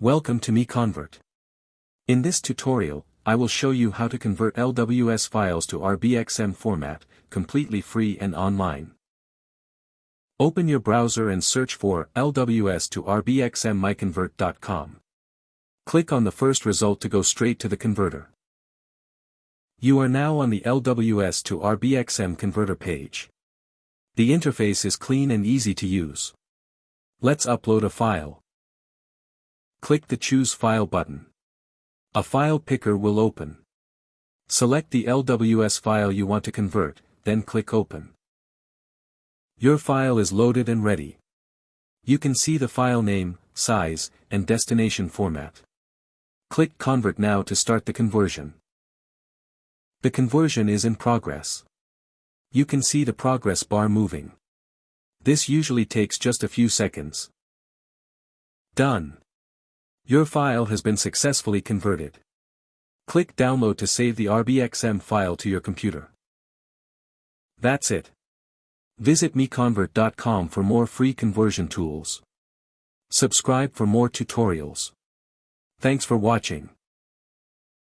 Welcome to MiConvert. In this tutorial, I will show you how to convert LWS files to RBXM format, completely free and online. Open your browser and search for LWS to RBXM MiConvert.com. Click on the first result to go straight to the converter. You are now on the LWS to RBXM converter page. The interface is clean and easy to use. Let's upload a file. Click the Choose File button. A file picker will open. Select the LWS file you want to convert, then click Open. Your file is loaded and ready. You can see the file name, size, and destination format. Click Convert now to start the conversion. The conversion is in progress. You can see the progress bar moving. This usually takes just a few seconds. Done. Your file has been successfully converted. Click Download to save the RBXM file to your computer. That's it. Visit MiConvert.com for more free conversion tools. Subscribe for more tutorials. Thanks for watching.